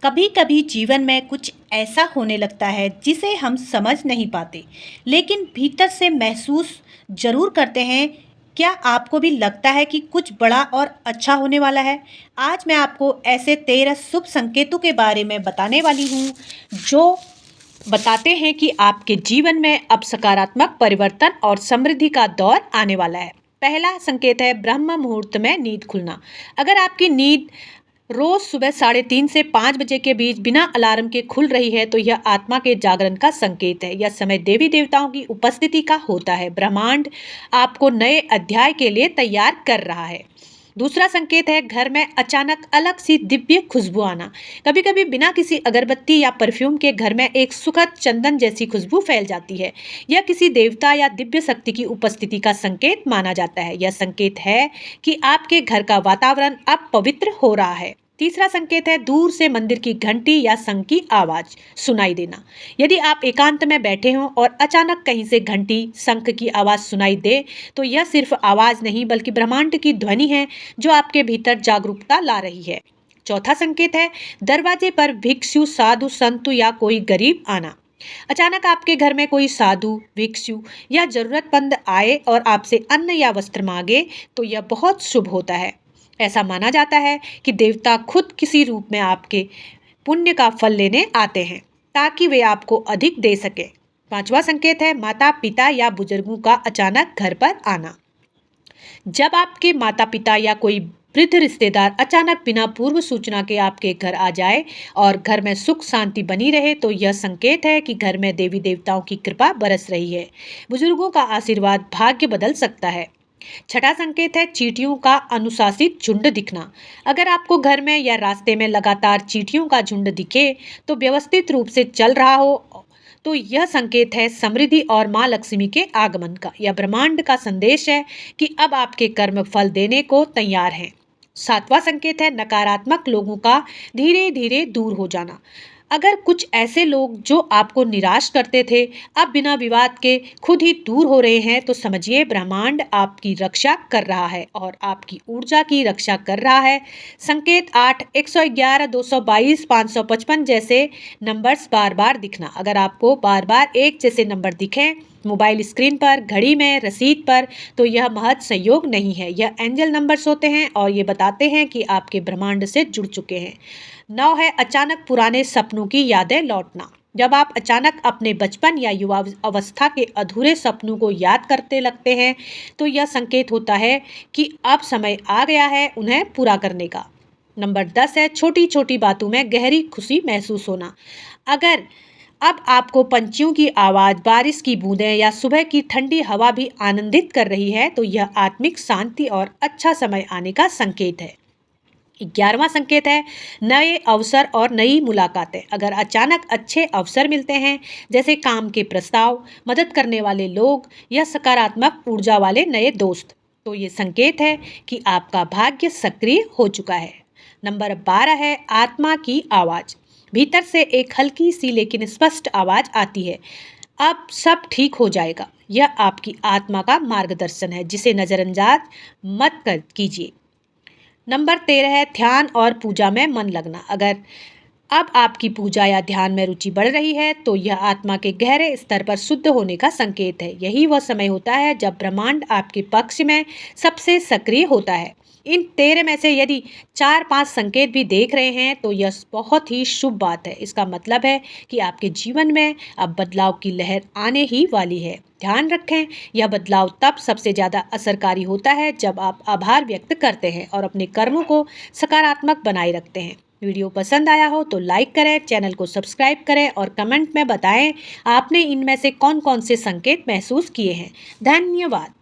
कभी कभी जीवन में कुछ ऐसा होने लगता है जिसे हम समझ नहीं पाते, लेकिन भीतर से महसूस जरूर करते हैं। क्या आपको भी लगता है कि कुछ बड़ा और अच्छा होने वाला है? आज मैं आपको ऐसे 13 शुभ संकेतों के बारे में बताने वाली हूँ जो बताते हैं कि आपके जीवन में अब सकारात्मक परिवर्तन और समृद्धि का दौर आने वाला है। पहला संकेत है ब्रह्म मुहूर्त में नींद खुलना। अगर आपकी नींद रोज सुबह 3:30 से 5 बजे के बीच बिना अलार्म के खुल रही है तो यह आत्मा के जागरण का संकेत है। यह समय देवी देवताओं की उपस्थिति का होता है। ब्रह्मांड आपको नए अध्याय के लिए तैयार कर रहा है। दूसरा संकेत है घर में अचानक अलग सी दिव्य खुशबू आना। कभी कभी बिना किसी अगरबत्ती या परफ्यूम के घर में एक सुखद चंदन जैसी खुशबू फैल जाती है। यह किसी देवता या दिव्य शक्ति की उपस्थिति का संकेत माना जाता है। यह संकेत है कि आपके घर का वातावरण अब पवित्र हो रहा है। तीसरा संकेत है दूर से मंदिर की घंटी या शंख की आवाज सुनाई देना। यदि आप एकांत में बैठे हों और अचानक कहीं से घंटी शंख की आवाज सुनाई दे तो यह सिर्फ आवाज नहीं बल्कि ब्रह्मांड की ध्वनि है जो आपके भीतर जागरूकता ला रही है। चौथा संकेत है दरवाजे पर भिक्षु साधु संत या कोई गरीब आना। अचानक आपके घर में कोई साधु भिक्षु या जरूरतमंद आए और आपसे अन्न या वस्त्र मांगे तो यह बहुत शुभ होता है। ऐसा माना जाता है कि देवता खुद किसी रूप में आपके पुण्य का फल लेने आते हैं ताकि वे आपको अधिक दे सके। पांचवा संकेत है माता पिता या बुजुर्गों का अचानक घर पर आना। जब आपके माता पिता या कोई वृद्ध रिश्तेदार अचानक बिना पूर्व सूचना के आपके घर आ जाए और घर में सुख शांति बनी रहे तो यह संकेत है कि घर में देवी देवताओं की कृपा बरस रही है। बुजुर्गों का आशीर्वाद भाग्य बदल सकता है। छठा संकेत है चींटियों का अनुशासित झुंड दिखना। अगर आपको घर में या रास्ते में लगातार चींटियों का झुंड दिखे तो व्यवस्थित रूप से चल रहा हो तो यह संकेत है समृद्धि और माँ लक्ष्मी के आगमन का। यह ब्रह्मांड का संदेश है कि अब आपके कर्म फल देने को तैयार हैं। सातवां संकेत है नकारात्मक लोगों का धीरे धीरे दूर हो जाना। अगर कुछ ऐसे लोग जो आपको निराश करते थे अब बिना विवाद के खुद ही दूर हो रहे हैं तो समझिए ब्रह्मांड आपकी रक्षा कर रहा है और आपकी ऊर्जा की रक्षा कर रहा है। संकेत 8 111 222 555 जैसे नंबर्स बार बार दिखना। अगर आपको बार बार एक जैसे नंबर दिखें मोबाइल स्क्रीन पर घड़ी में रसीद पर तो यह महज संयोग नहीं है, यह एंजल नंबर्स होते हैं और ये बताते हैं कि आपके ब्रह्मांड से जुड़ चुके हैं। 9 है अचानक पुराने सपनों की यादें लौटना। जब आप अचानक अपने बचपन या युवा अवस्था के अधूरे सपनों को याद करते लगते हैं तो यह संकेत होता है कि अब समय आ गया है उन्हें पूरा करने का। नंबर 10 है छोटी छोटी बातों में गहरी खुशी महसूस होना। अगर अब आपको पंछियों की आवाज बारिश की बूंदें या सुबह की ठंडी हवा भी आनंदित कर रही है तो यह आत्मिक शांति और अच्छा समय आने का संकेत है। 11वां संकेत है नए अवसर और नई मुलाकातें। अगर अचानक अच्छे अवसर मिलते हैं जैसे काम के प्रस्ताव मदद करने वाले लोग या सकारात्मक ऊर्जा वाले नए दोस्त तो ये संकेत है कि आपका भाग्य सक्रिय हो चुका है। नंबर 12 है आत्मा की आवाज। भीतर से एक हल्की सी लेकिन स्पष्ट आवाज आती है अब सब ठीक हो जाएगा। यह आपकी आत्मा का मार्गदर्शन है जिसे नजरअंदाज मत कर कीजिए। नंबर 13 है ध्यान और पूजा में मन लगना। अगर अब आपकी पूजा या ध्यान में रुचि बढ़ रही है तो यह आत्मा के गहरे स्तर पर शुद्ध होने का संकेत है। यही वह समय होता है जब ब्रह्मांड आपके पक्ष में सबसे सक्रिय होता है। इन 13 में से यदि 4-5 संकेत भी देख रहे हैं तो यह बहुत ही शुभ बात है। इसका मतलब है कि आपके जीवन में अब बदलाव की लहर आने ही वाली है। ध्यान रखें यह बदलाव तब सबसे ज़्यादा असरकारी होता है जब आप आभार व्यक्त करते हैं और अपने कर्मों को सकारात्मक बनाए रखते हैं। वीडियो पसंद आया हो तो लाइक करें, चैनल को सब्सक्राइब करें और कमेंट में बताएं आपने इनमें से कौन कौन से संकेत महसूस किए हैं। धन्यवाद।